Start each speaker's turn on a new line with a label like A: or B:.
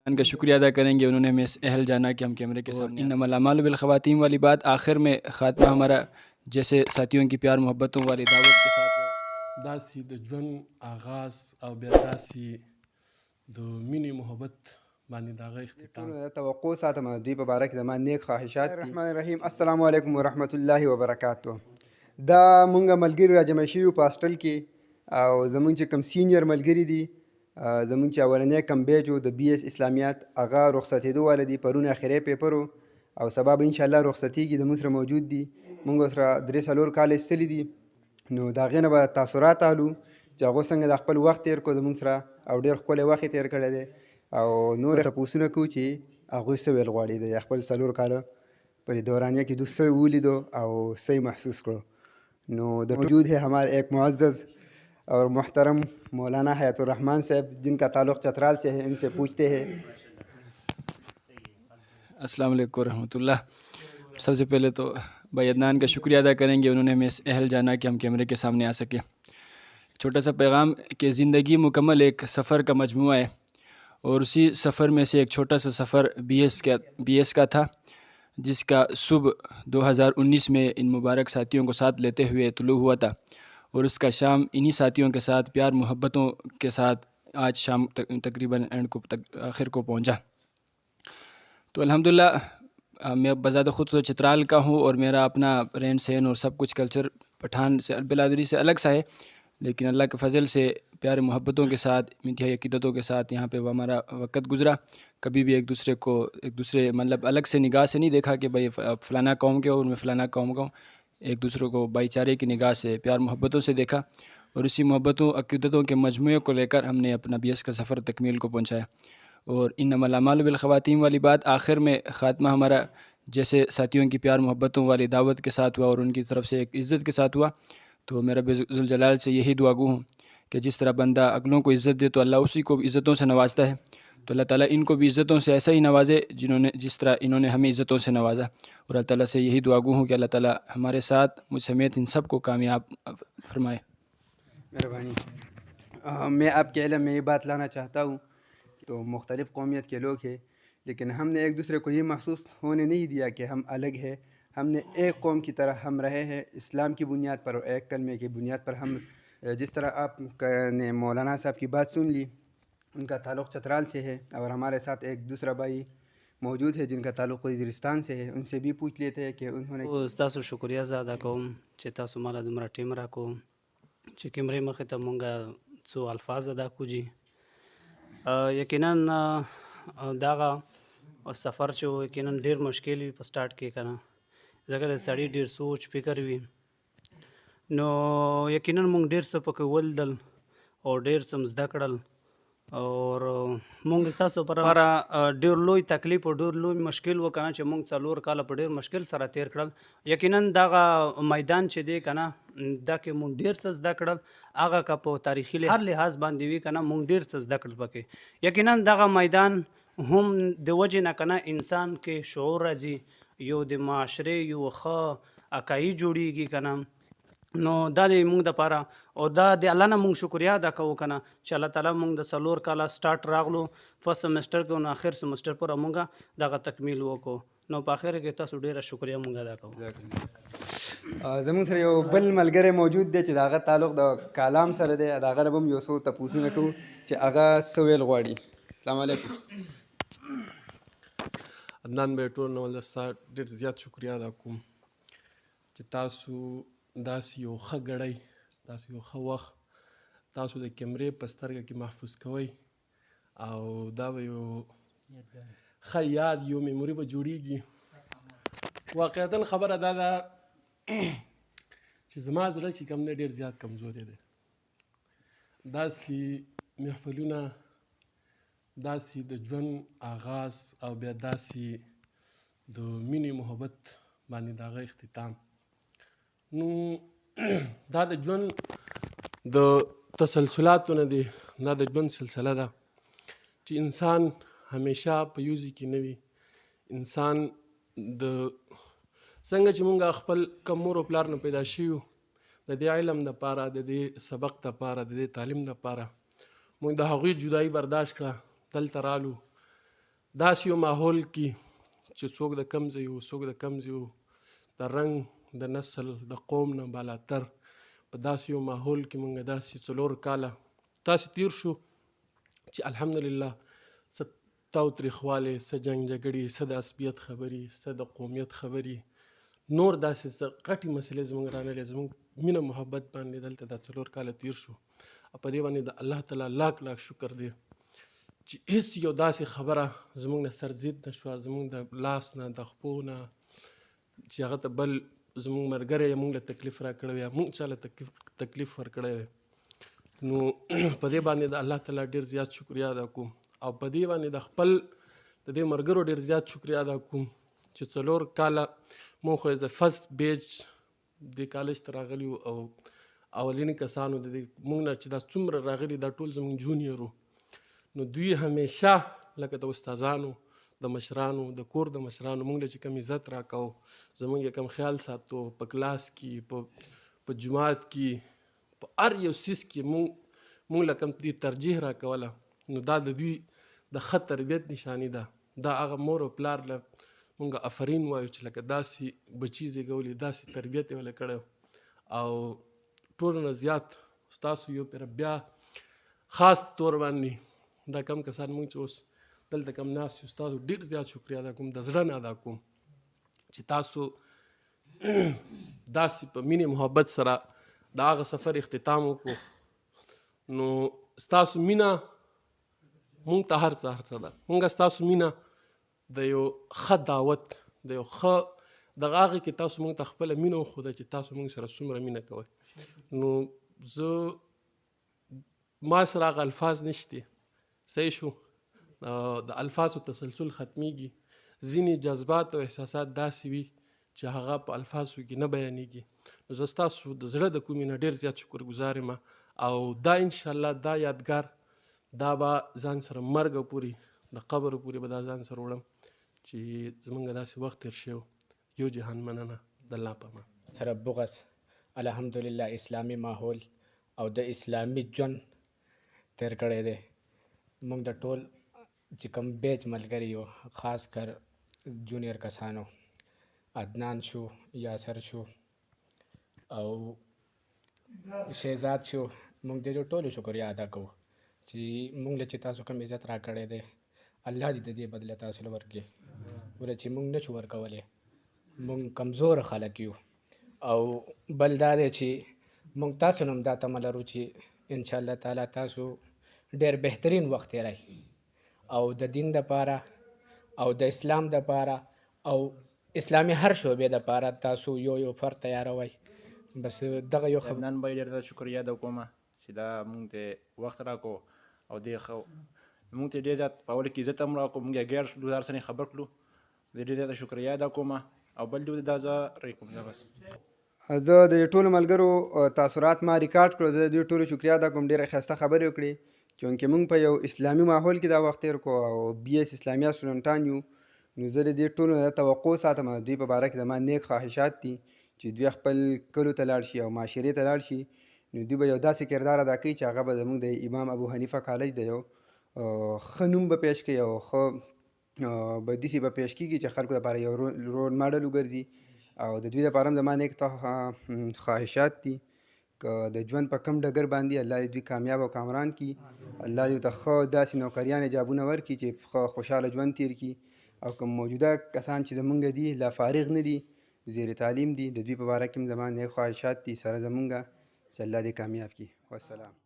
A: उनका शुक्रिया अदा करेंगे, उन्होंने हमें इस अहल जाना कि हम कैमरे के सामने इन्नमल अमालु बिल ख़वातीम वाली बात आखिर में ख़ात्मा हमारा जैसे साथियों की प्यार मोहब्बतों वाली दावत के साथ हुआ।
B: داسې د ژوند آغاز او بیا داسې د مینې محبت باندې د هغه اختتام.
C: توقع ساتم دوی په باره کې زما نیک خواهشات دي. الرحمن الرحیم. السلام علیکم ورحمت الله وبرکاتو. دا مونږ ملګري راجمع شوي په هاسټل کې او زمونږ چې کوم سینیر ملګري دي زمونږ چې اولنی کم بیچ و د بی ایس اسلامیات هغه رخصتېدو والا دي. پرون اخري پیپر او سبا به انشاءالله رخصتېږي. زمونږ سره موجود دي. مونږ سره 3-4 کال ایستلي دي. نو د هغې نه به تاثرات اخلو چې هغوی څنګه د خپل وخت تېر کړو زمونږ سره او ډېر ښکلی وخت یې تېر کړی دی او نور تپوسونه کوو چې هغوی څه ویل غواړي د خپل 4 کاله په دې دورانیه کې دوی څه ولیدو او څه محسوس کړو. نو د موجود ہے ہمارے ایک معزز اور محترم مولانا حیات الرحمان صاحب جن کا تعلق چترال سے ہے. ان سے پوچھتے ہیں.
A: अस्सलाम वालेकुम रहमतुल्लाह। सबसे पहले तो भाई अदनान का शुक्रिया अदा करेंगे, उन्होंने हमें इस अहल जाना कि हम कैमरे के सामने आ सके। छोटा सा पैगाम कि ज़िंदगी मुकम्मल एक सफ़र का मजमूआ है और उसी सफ़र में से एक छोटा सा सफ़र BS का था जिसका सुबह 2019 में इन मुबारक साथियों को साथ लेते हुए तुलू हुआ था और उसका शाम इन्हीं साथियों के साथ प्यार मोहब्बतों के साथ आज शाम तकरीबन एंड को आखिर को पहुंचा। तो अल्हम्दुलिल्लाह मैं बज़ात ख़ुद तो चित्राल का हूँ और मेरा अपना रहन सहन और सब कुछ कल्चर पठान से बिरादरी से अलग सा है, लेकिन अल्लाह के फ़ज़ल से प्यार मोहब्बतों के साथ इंतहाई अक़ीदतों के साथ यहाँ पे वो हमारा वक़्त गुज़रा। कभी भी एक दूसरे मतलब अलग से निगाह से नहीं देखा कि भाई फ़लाना कौम के हो और मैं फ़लाना कौम का हूँ। एक दूसरे को भाईचारे की निगाह से प्यार मोहब्बतों से देखा और इसी मोहब्बतों अक़ीदतों के मजमूए को लेकर हमने अपना BS का सफ़र तकमील को पहुँचाया। और इन्नमल अमालु बिल ख़वातीम वाली बात आखिर में ख़ात्मा हमारा जैसे साथियों की प्यार मोहब्बतों वाली दावत के साथ हुआ और उनकी तरफ से एक इज़्ज़त के साथ हुआ। तो मैं रब ज़ुल जलाल से यही दुआ गो हूँ कि जिस तरह बंदा अगलों को इज़्ज़त दे तो अल्लाह उसी को इज़्ज़तों से नवाजता है। तो अल्लाह ताला इनको भी इज़्ज़तों से ऐसा ही नवाजे जिस तरह इन्होंने हमें इज़्ज़तों से नवाजा। और अल्लाह ताला से यही दुआ गो हूँ कि अल्लाह ताला हमारे साथ मुझ समेत इन सब को कामयाब फरमाए।
C: मेहरबानी। मैं आपके इल्म में ये बात लाना चाहता हूँ तो मुख्तलिफ़ कौमियत के लोग हैं लेकिन हमने एक दूसरे को ये महसूस होने नहीं दिया कि हम अलग हैं। हमने एक कौम की तरह हम रहे हैं इस्लाम की बुनियाद पर और एक कलमे की बुनियाद पर। हम जिस तरह आपने मौलाना साहब की बात सुन ली, उनका ताल्लुक़ चतराल से है और हमारे साथ एक दूसरा भाई मौजूद है जिनका ताल्लुक़ वज़ीरिस्तान से है। उनसे भी पूछ लेते हैं कि उन्होंने
D: تاسو شکریا ادا کوم چې تاسو مالا دومره ټیم راکو چې کیمرې مخې ته مونږ څو الفاظ ادا کو جي. یقینا دغه سفر چې یقینا ډیر مشکل وي په سٹارټ کې کنه ځکه د سړی ډیر سوچ فکر وي نو یقینا مونږ ډیر څه پکې ولدل او ډیر څه زده کړل اور مونږ تاسو پر ډیر لوی تکلیف او ډیر لوی مشکل وکنه چې مونږ 4 کال په ډیر مشکل سره تیر کړل. یقینا دغه میدان چې دی کنه دا کې مونږ ډیر څه زده کړل هغه کا په تاریخي هر لحاظ باندې وی کنه مونږ ډیر څه زده کړل پکې. یقینا دغه میدان هم د وجه نه کنه انسان کې شعور راځي یو د معاشره یو ښه اکایي جوړیږي کنه نو دا د مونږ د پاره او دا د الله نه مونږ شکریا ادا کوو کنه چې الله تعالی مونږ د 4 کاله سٹارټ راغلو فرست سمستر کې او اخر سمستر پر مونږه دغه تکمیل وکړو نو په اخر کې تاسو ډیره شکریا مونږ ادا کوو.
C: زمونږ سره یو بل ملګری موجود دی چې د هغه تعلق د کلام سره دی. د هغه نه به هم یو څو تپوسونه کوو چې هغه څه ویل غواړي. السلام علیکم.
B: عدنان به ټول نو لستا ډېر زیات شکریا ادا کوم چې تاسو داسې یو ښه ګړی داسې یو ښه وخت تاسو د کیمرې په سترګه کې محفوظ کوئ او دا به یو ښه یاد یو میموري به جوړیږي. واقعیتا خبره دا ده چې زما زړه چې کوم دی ډېر زیات کمزوری دی. داسې محفلونه داسې د ژوند آغاز او بیا داسې د مینې محبت باندې د هغه اختتام. نو دا د ژوند د تسلسلاتو نه دی، دا د ژوند سلسله ده چې انسان همیشه په یو ځای کې نه وي. انسان د څنګه چې مونږ خپل کم مور او پلار نه پیدا شوي د دې علم دپاره د دې سبق دپاره د دې تعلیم دپاره مونږ د هغوی جدایي برداشت کړه دلته رالو داسې یو ماحول کې چې څوک د کم ځای وو څوک د کم ځای وو، د رنګ د نسل د قوم نه بالاتر په داسې یو ماحول کې مونږ داسې 4 کاله تاسې تیر شو چې الحمدلله څه تاوتریخوالی، څه جنګ جګړې، څه د عصبیت خبرې، څه د قومیت خبرې، نور داسې څه غټې مسلې زموږ رانغلې. زموږ مینه محبت باندې دلته دا 4 کاله تیر شو او په دې باندې د الله تعالی لاک شکر دی چې هیڅ یو داسې خبره زموږ نه سرزید نه شوه، زموږ د لاس نه د خپو نه چې هغه ته بل زموږ ملګری موږ له تکلیف راکړی یا موږ چا له تکلیف ورکړی وی. نو په دې باندې د الله تعالی ډېر زیات شکریا ادا کوم او په دې باندې د خپل د دې ملګرو ډېر زیات شکریا ادا کوم چې 4 کاله مونږ خو از فرست بیچ د کالج ته راغلي وو او اولینې کسانو د دې مونږ نه چې دا څومره راغلي دا ټول زموږ جونیور وو. نو دوی همیشه لکه د استادانو د مشرانو د کور د مشرانو مونږ له چې کوم عزت راکاو، زمونږ کوم خیال ساتو په کلاس کې په جماعت کې په هر یو څیز کې مونږ له کوم دې ترجیح راکوله. نو دا د دوی د ښه تربیت نشاني ده. دا هغه مور او پلار له مونږ افرین وایو چې لکه داسې بچي زیږولي، داسې تربیت یې ورله کړی او ټولو نه زیات ستاسو یو پېره بیا خاص طور باندې دا کم کسان مونږ چې اوس دلته کم ناست یو ستاسو ډېر زیات شکریا ادا کوم، د زړه نه ادا کوم چې تاسو داسې په مینې محبت سره د هغه سفر اختتام وکړو. نو ستاسو مینه مونږ ته هر څه ده. مونږ ستاسو مینه د یو ښه دعوت د یو ښه دغه هغې کې تاسو مونږ ته خپله مینه وښوده چې تاسو مونږ سره څومره مینه کوئ. نو ما سره هغه الفاظ نشته، صحیح شو، د الفاظو تسلسل ختمیږي. ځینې جذبات او احساسات داسې وي چې هغه په الفاظو کې نه بیانېږي. نو زه ستاسو د زړه د کومې نه ډېر زیات شکرګزار یم او دا انشاءالله دا یادګار دا به ځان سره مرګه پورې د قبر پورې به دا ځان سره وړم چې زمونږ داسې وخت تېر شوی. یو جهان مننه د الله په امان.
E: سره بغض الحمدلله اسلامي ماحول او د اسلامي ژوند تېر کړی دی. موږ د ټول چې کوم بیچ ملګري یو، خاص کر جونیئر کسانو، عدنان شو، یاسر شو او شهزاد شو، موږ د دې ټولو شکریا ادا کوو چې موږ له چې تاسو کوم عزت راکړی دی الله دې د دې بدله تاسو له ورکړي. ولې چې موږ نه شو ورکولی، موږ کمزور خلک یو. او بل دا دی چې موږ تاسو نه هم دا تمه لرو چې انشاءالله تعالی تاسو ډېر بهترین وخت تېروئ او د دین دپاره او د اسلام دپاره او اسلامي هر شعبې دپاره تاسو یو فرد تیاروئ. بس دغه یو خبر.
F: نن به ډېر زیات شکریا ادا کوم چې دا مونږ ته وخت راکړو او دې مونږ ته ډېر زیات په اول کې عزت هم راکړو، مونږ یې غیر شو، د هر څه نه خبر کړو. ډېر زیات شکریا ادا کوم او بل ډول دا زه ریکوم. بس
C: زه د ټولو ملګرو تاثرات ما ریکارډ کړو. د دوی ټولو شکریا ادا کوم، ډېره ښایسته خبرې وکړې چونکې موږ په یو اسلامي ماحول کې دا وخت تېر کړو او BS اسلامیه سټوډنټان یو. نو زه د دې ټولو نه توقع ساتم، دوی په باره کې زما نیک خواهشات دي چې دوی خپل کلو ته لاړ شي او معاشرې ته لاړ شي. نو دوی به یو داسې کردار ادا کوي چې هغه به زموږ د امام ابو حنیفه کالج د یو ښه نوم به پیش کوي او ښه به داسې به پیش کېږي چې خلکو لپاره یو رول ماډل وګرځي. او د دوی لپاره هم زما نیک خواهشات دي که د ژوند په کم ډګر باندې الله دې دوی کامیاب او کامران کړي. الله دې ته ښه داسې نوکریان جابونه ورکړي چې ښه خوشحاله ژوند تېر کړي. او کوم موجوده کسان چې زمونږ دي لا فارغ نه دي، زیر تعلیم دي، د دوی په باره کې هم زما نیک خواهشات دي سره زمونږ چې الله دې کامیاب کړي. والسلام.